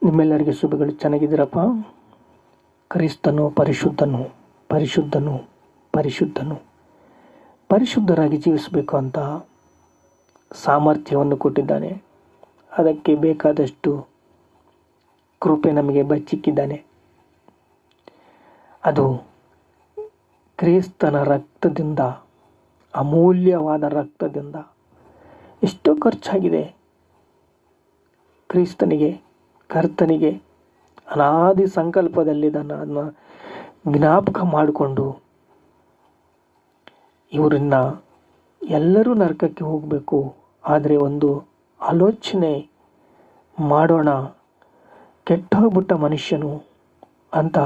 ನಿಮ್ಮೆಲ್ಲರಿಗೆ ಶುಭಗಳು. ಚೆನ್ನಾಗಿದ್ದೀರಪ್ಪ? ಕ್ರಿಸ್ತನು ಪರಿಶುದ್ಧನು, ಪರಿಶುದ್ಧನು, ಪರಿಶುದ್ಧನು. ಪರಿಶುದ್ಧರಾಗಿ ಜೀವಿಸಬೇಕು ಅಂತ ಸಾಮರ್ಥ್ಯವನ್ನು ಕೊಟ್ಟಿದ್ದಾನೆ. ಅದಕ್ಕೆ ಬೇಕಾದಷ್ಟು ಕೃಪೆ ನಮಗೆ ಬಚ್ಚಿಕ್ಕಿದ್ದಾನೆ. ಅದು ಕ್ರಿಸ್ತನ ರಕ್ತದಿಂದ, ಅಮೂಲ್ಯವಾದ ರಕ್ತದಿಂದ. ಎಷ್ಟೋ ಖರ್ಚಾಗಿದೆ ಕ್ರಿಸ್ತನಿಗೆ, ಕರ್ತನಿಗೆ. ಅನಾದಿ ಸಂಕಲ್ಪದಲ್ಲಿ ಅದನ್ನು ಜ್ಞಾಪಕ ಮಾಡಿಕೊಂಡು ಇವರನ್ನ ಎಲ್ಲರೂ ನರಕಕ್ಕೆ ಹೋಗಬೇಕು, ಆದರೆ ಒಂದು ಆಲೋಚನೆ ಮಾಡೋಣ, ಕೆಟ್ಟೋಗ್ಬಿಟ್ಟ ಮನುಷ್ಯನು ಅಂತ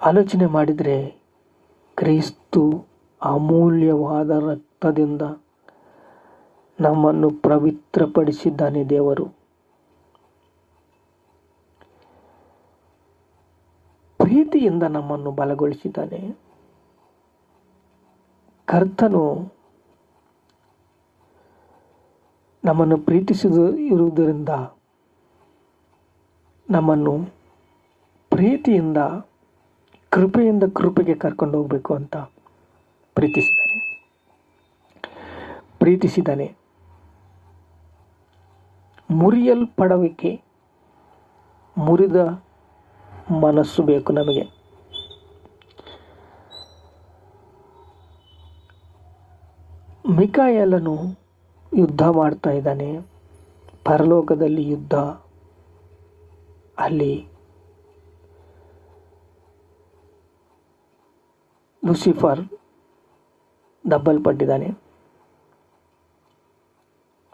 ಆಲೋಚನೆ ಮಾಡಿದರೆ ಕ್ರಿಸ್ತು ಅಮೂಲ್ಯವಾದ ರಕ್ತದಿಂದ ನಮ್ಮನ್ನು ಪವಿತ್ರಪಡಿಸಿದ್ದಾನೆ. ದೇವರು ಪ್ರೀತಿಯಿಂದ ನಮ್ಮನ್ನು ಬಲಗೊಳಿಸಿದ್ದಾನೆ. ಕರ್ತನು ನಮ್ಮನ್ನು ಇರುವುದರಿಂದ ನಮ್ಮನ್ನು ಪ್ರೀತಿಯಿಂದ, ಕೃಪೆಯಿಂದ ಕೃಪೆಗೆ ಕರ್ಕೊಂಡು ಹೋಗಬೇಕು ಅಂತ ಪ್ರೀತಿಸಿದ್ದಾನೆ. ಮುರಿಯಲ್ಪಡುವಿಕೆ, ಮುರಿದ ಮನಸ್ಸು ಬೇಕು ನಮಗೆ. ಮಿಕಾಯೇಲನು ಯುದ್ಧ ಮಾಡ್ತಾ ಇದ್ದಾನೆ. ಪರಲೋಕದಲ್ಲಿ ಯುದ್ಧ. ಅಲ್ಲಿ ಲೂಸಿಫರ್ ದಬ್ಬಲ್ಪಟ್ಟಿದ್ದಾನೆ.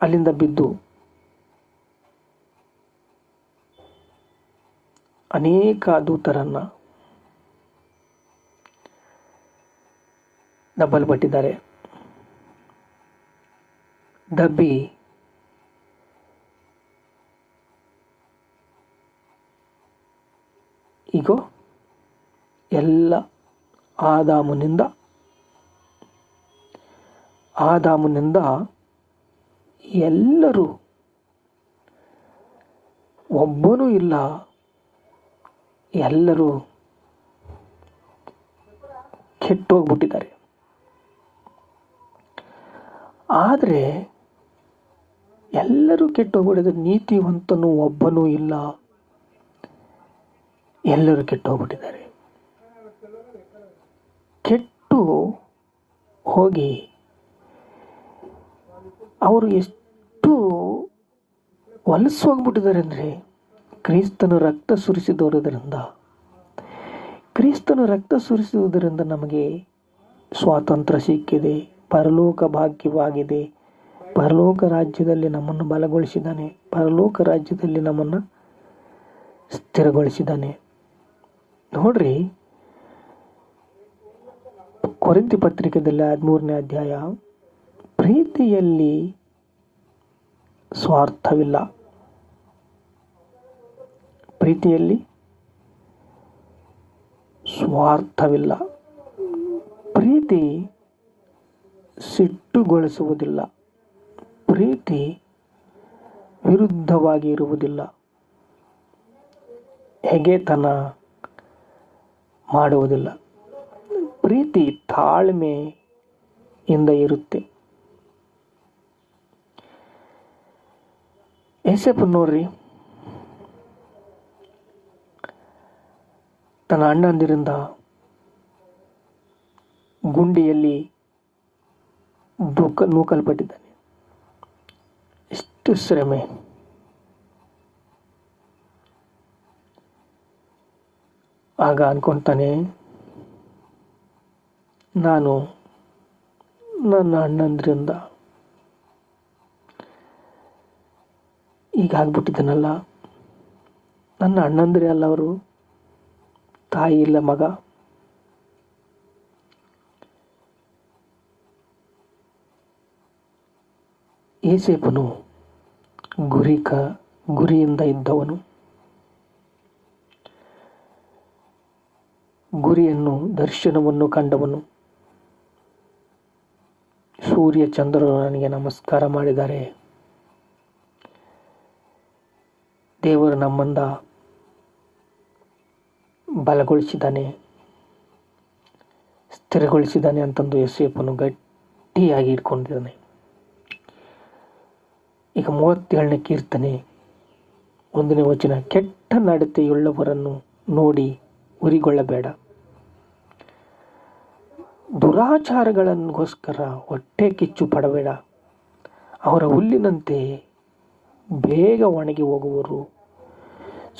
ಅಲ್ಲಿಂದ ಬಿದ್ದು ಅನೇಕ ದೂತರನ್ನು ದಬ್ಬಲ್ಪಟ್ಟಿದ್ದಾರೆ. ದಬ್ಬಿ ಈಗ ಎಲ್ಲ ಆದಾಮನಿಂದ ಎಲ್ಲರೂ, ಒಬ್ಬನೂ ಇಲ್ಲ, ಎಲ್ಲರೂ ಕೆಟ್ಟೋಗ್ಬಿಟ್ಟಿದ್ದಾರೆ. ಆದರೆ ಎಲ್ಲರೂ ಕೆಟ್ಟೋಗ್ಬಿಟ್ಟಿದ್ದಾರೆ. ನೀತಿವಂತನು ಒಬ್ಬನೂ ಇಲ್ಲ, ಎಲ್ಲರೂ ಕೆಟ್ಟೋಗ್ಬಿಟ್ಟಿದ್ದಾರೆ. ಕೆಟ್ಟು ಹೋಗಿ ಅವರು ಎಷ್ಟು ವಲಸು ಹೋಗ್ಬಿಟ್ಟಿದ್ದಾರೆ ಅಂದರೆ, ಕ್ರಿಸ್ತನು ರಕ್ತ ಸುರಿಸುವುದರಿಂದ ನಮಗೆ ಸ್ವಾತಂತ್ರ್ಯ ಸಿಕ್ಕಿದೆ, ಪರಲೋಕ ಭಾಗ್ಯವಾಗಿದೆ. ಪರಲೋಕ ರಾಜ್ಯದಲ್ಲಿ ನಮ್ಮನ್ನು ಬಲಗೊಳಿಸಿದ್ದಾನೆ, ಪರಲೋಕ ರಾಜ್ಯದಲ್ಲಿ ನಮ್ಮನ್ನು ಸ್ಥಿರಗೊಳಿಸಿದ್ದಾನೆ. ನೋಡ್ರಿ, ಕೊರಿಂಥಿ ಪತ್ರಿಕೆಯಲ್ಲಿ 13ನೇ ಅಧ್ಯಾಯ, ಪ್ರೀತಿಯಲ್ಲಿ ಸ್ವಾರ್ಥವಿಲ್ಲ. ಪ್ರೀತಿಯಲ್ಲಿ ಸ್ವಾರ್ಥವಿಲ್ಲ. ಪ್ರೀತಿ ಸಿಟ್ಟುಗೊಳಿಸುವುದಿಲ್ಲ. ಪ್ರೀತಿ ವಿರುದ್ಧವಾಗಿ ಇರುವುದಿಲ್ಲ. ಹೆಗೆತನ ಮಾಡುವುದಿಲ್ಲ. ಪ್ರೀತಿ ತಾಳ್ಮೆಯಿಂದ ಇರುತ್ತೆ. ಏಸೇಪ ನೋಡ್ರಿ, ತನ್ನ ಅಣ್ಣಂದಿರಿಂದ ಗುಂಡಿಯಲ್ಲಿ ನೂಕಲ್ಪಟ್ಟಿದ್ದಾನೆ. ಎಷ್ಟು ಶ್ರಮೆ. ಆಗ ಅನ್ಕೊತಾನೆ, ನಾನು ನನ್ನ ಅಣ್ಣಂದ್ರಿಂದ ಈಗ ಆಗ್ಬಿಟ್ಟಿದ್ದಾನಲ್ಲ, ನನ್ನ ಅಣ್ಣಂದ್ರೆ ಅಲ್ಲ ಅವರು, ತಾಯಿ ಇಲ್ಲ, ಮಗ. ಏಸೇಪನು ಗುರಿಯಿಂದ ಇದ್ದವನು. ಗುರಿಯನ್ನು, ದರ್ಶನವನ್ನು ಕಂಡವನು. ಸೂರ್ಯ ಚಂದ್ರರು ನನಗೆ ನಮಸ್ಕಾರ ಮಾಡಿದ್ದಾರೆ, ದೇವರು ನಮ್ಮಿಂದ ಬಲಗೊಳಿಸಿದ್ದಾನೆ, ಸ್ಥಿರಗೊಳಿಸಿದ್ದಾನೆ ಅಂತಂದು ಯೋಸೇಫನು ಗಟ್ಟಿಯಾಗಿ ಇಟ್ಕೊಂಡಿದ್ದಾನೆ. ಈಗ 37ನೇ ಕೀರ್ತನೆ 1ನೇ ವಚನ, ಕೆಟ್ಟ ನಡತೆಯುಳ್ಳವರನ್ನು ನೋಡಿ ಉರಿಗೊಳ್ಳಬೇಡ, ದುರಾಚಾರಗಳಿಗೋಸ್ಕರ ಹೊಟ್ಟೆ ಕಿಚ್ಚು ಪಡಬೇಡ. ಅವರ ಹುಲ್ಲಿನಂತೆ ಬೇಗ ಒಣಗಿ ಹೋಗುವರು,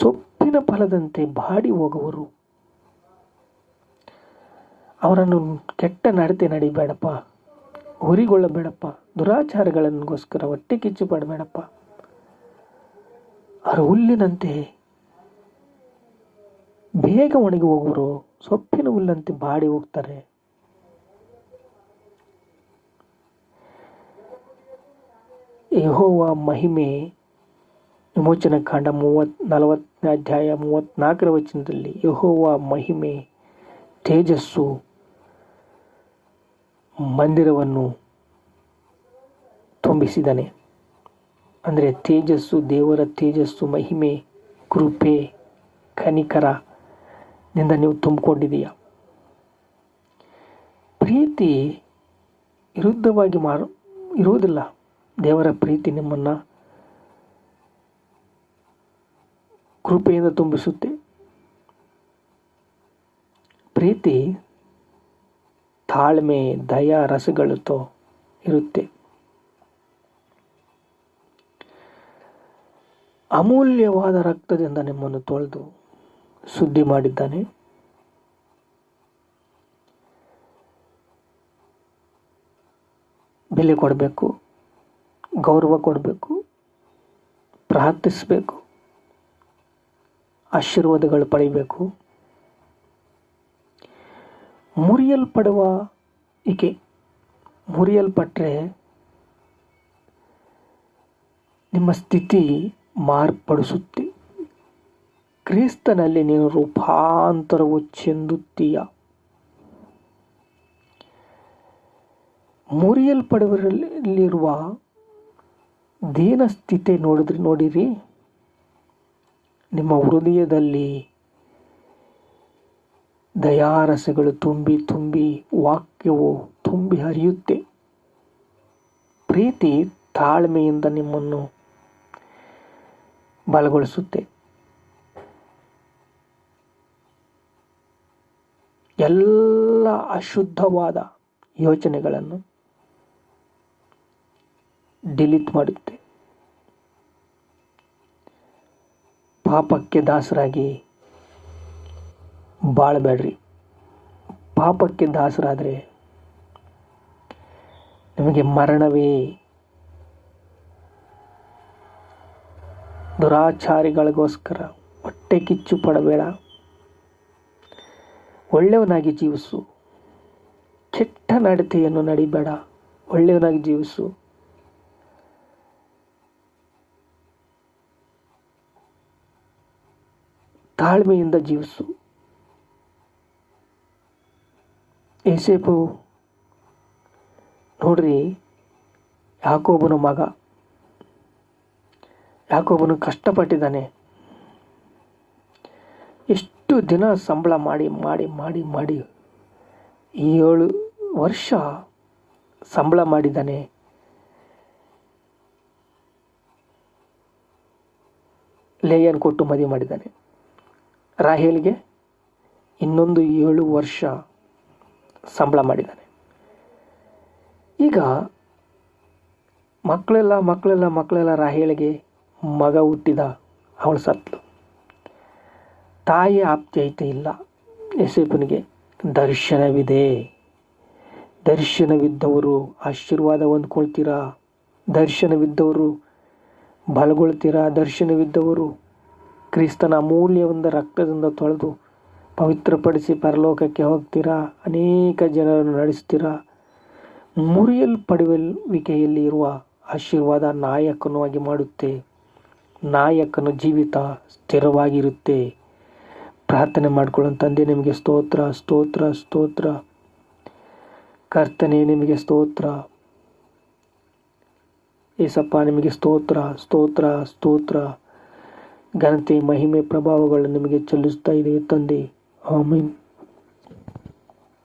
ಸೊಪ್ಪಿನ ಫಲದಂತೆ ಬಾಡಿ ಹೋಗುವರು. ಅವರನ್ನು ಕೆಟ್ಟ ನಡತೆ ನಡಿಬೇಡಪ್ಪ, ಉರಿಗೊಳ್ಳಬೇಡಪ್ಪ, ದುರಾಚಾರಗಳಿಗೋಸ್ಕರ ಹೊಟ್ಟೆ ಕಿಚ್ಚು ಪಡಬೇಡಪ್ಪ. ಅವರ ಹುಲ್ಲಿನಂತೆ ಬೇಗ ಒಣಗಿ ಹೋಗುವರು, ಸೊಪ್ಪಿನ ಹುಲ್ಲಂತೆ ಬಾಡಿ ಹೋಗ್ತಾರೆ. ಯೆಹೋವ ಮಹಿಮೆ, ವಿಮೋಚನ ಕಾಂಡ 40ನೇ ಅಧ್ಯಾಯ 34ರ ವಚನದಲ್ಲಿ ಯೆಹೋವ ಮಹಿಮೆ ತೇಜಸ್ಸು ಮಂದಿರವನ್ನು ತುಂಬಿಸಿದ್ದಾನೆ. ಅಂದರೆ ತೇಜಸ್ಸು, ದೇವರ ತೇಜಸ್ಸು, ಮಹಿಮೆ, ಕೃಪೆ, ಕನಿಕರನಿಂದ ನೀವು ತುಂಬಿಕೊಂಡಿದೀಯ. ಪ್ರೀತಿ ವಿರುದ್ಧವಾಗಿ ಇರುವುದಿಲ್ಲ. ದೇವರ ಪ್ರೀತಿ ನಿಮ್ಮನ್ನು ಕೃಪೆಯಿಂದ ತುಂಬಿಸುತ್ತೆ. ಪ್ರೀತಿ ತಾಳ್ಮೆ, ದಯಾ ರಸಗಳతో ಇರುತ್ತೆ. ಅಮೂಲ್ಯವಾದ ರಕ್ತದಿಂದ ನಿಮ್ಮನ್ನು ತೊಳೆದು ಶುದ್ಧಿ ಮಾಡಿದ್ದಾನೆ. ಬೆಲೆ ಕೊಡಬೇಕು, ಗೌರವ ಕೊಡಬೇಕು, ಪ್ರಾರ್ಥಿಸಬೇಕು, ಆಶೀರ್ವಾದಗಳು ಪಡೆಯಬೇಕು. ಮುರಿಯಲ್ಪಟ್ಟರೆ ನಿಮ್ಮ ಸ್ಥಿತಿ ಮಾರ್ಪಡಿಸುತ್ತೆ. ಕ್ರಿಸ್ತನಲ್ಲಿ ನೀನು ರೂಪಾಂತರವು ಚೆಂದುತ್ತೀಯ. ಮುರಿಯಲ್ಪಡುವಲ್ಲಿರುವ ದೀನ ಸ್ಥಿತಿ ನೋಡಿರಿ. ನಿಮ್ಮ ಹೃದಯದಲ್ಲಿ ದಯಾರಸಗಳು ತುಂಬಿ ವಾಕ್ಯವು ತುಂಬಿ ಹರಿಯುತ್ತೆ. ಪ್ರೀತಿ ತಾಳ್ಮೆಯಿಂದ ನಿಮ್ಮನ್ನು ಬಲಗೊಳಿಸುತ್ತೆ. ಎಲ್ಲ ಅಶುದ್ಧವಾದ ಯೋಚನೆಗಳನ್ನು ಡಿಲೀಟ್ ಮಾಡುತ್ತೆ. ಪಾಪಕ್ಕೆ ದಾಸರಾಗಿ ಬಾಳಬೇಡ್ರಿ. ಪಾಪಕ್ಕೆ ದಾಸರಾದರೆ ನಿಮಗೆ ಮರಣವೇ. ದುರಾಚಾರಿಗಳಿಗೋಸ್ಕರ ಹೊಟ್ಟೆ ಕಿಚ್ಚು ಪಡಬೇಡ. ಒಳ್ಳೆಯವನಾಗಿ ಜೀವಿಸು. ಕೆಟ್ಟ ನಡತೆಯನ್ನು ನಡಿಬೇಡ, ಒಳ್ಳೆಯವನಾಗಿ ಜೀವಿಸು. ತಾಳ್ಮೆಯಿಂದ ಜೀವಿಸು. ಯೋಸೇಫು ನೋಡ್ರಿ, ಯಾಕೋಬನ ಮಗ. ಯಾಕೋಬನು ಕಷ್ಟಪಟ್ಟಿದ್ದಾನೆ. ಎಷ್ಟು ದಿನ ಸಂಬಳ ಮಾಡಿ 7 ವರ್ಷ ಸಂಬಳ ಮಾಡಿದ್ದಾನೆ. ಲೇಯನ್ ಕೊಟ್ಟು ಮದುವೆ ಮಾಡಿದ್ದಾನೆ. ರಾಹೇಲ್ಗೆ ಇನ್ನೊಂದು 7 ವರ್ಷ ಸಂಬಳ ಮಾಡಿದ್ದಾನೆ. ಈಗ ಮಕ್ಕಳೆಲ್ಲ ರಾಹೇಲಿಗೆ ಮಗ ಹುಟ್ಟಿದ, ಅವಳು ಸತ್ಲು. ತಾಯಿಯ ಆಪ್ಯಾಯತೆ ಇಲ್ಲ. ಯೋಸೇಫನಿಗೆ ದರ್ಶನವಿದೆ. ದರ್ಶನವಿದ್ದವರು ಆಶೀರ್ವಾದ ಹೊಂದ್ಕೊಳ್ತೀರಾ. ದರ್ಶನವಿದ್ದವರು ಬಲಗೊಳ್ತೀರಾ. ದರ್ಶನವಿದ್ದವರು ಕ್ರಿಸ್ತನ ಅಮೂಲ್ಯವಾದ ರಕ್ತದಿಂದ ತೊಳೆದು ಪವಿತ್ರಪಡಿಸಿ ಪರಲೋಕಕ್ಕೆ ಹೋಗ್ತೀರಾ. ಅನೇಕ ಜನರನ್ನು ನಡೆಸ್ತೀರಾ. ಮುರಿಯಲ್ಪಡುವಿಕೆಯಲ್ಲಿ ಇರುವ ಆಶೀರ್ವಾದ ನಾಯಕನಾಗಿ ಮಾಡುತ್ತೆ. ನಾಯಕನ ಜೀವಿತ ಸ್ಥಿರವಾಗಿರುತ್ತೆ. ಪ್ರಾರ್ಥನೆ ಮಾಡ್ಕೊಳ್ಳೋ ತಂದೆ, ನಿಮಗೆ ಸ್ತೋತ್ರ ಸ್ತೋತ್ರ ಸ್ತೋತ್ರ. ಕರ್ತನೆ, ನಿಮಗೆ ಸ್ತೋತ್ರ. ಏಸಪ್ಪ, ನಿಮಗೆ ಸ್ತೋತ್ರ ಸ್ತೋತ್ರ ಸ್ತೋತ್ರ. ಘನತೆ ಮಹಿಮೆ ಪ್ರಭಾವಗಳು ನಿಮಗೆ ಚೆಲ್ಲಿಸ್ತಾ ಇದ್ದೇವೆ ತಂದೆ. ಆಮೆನ್.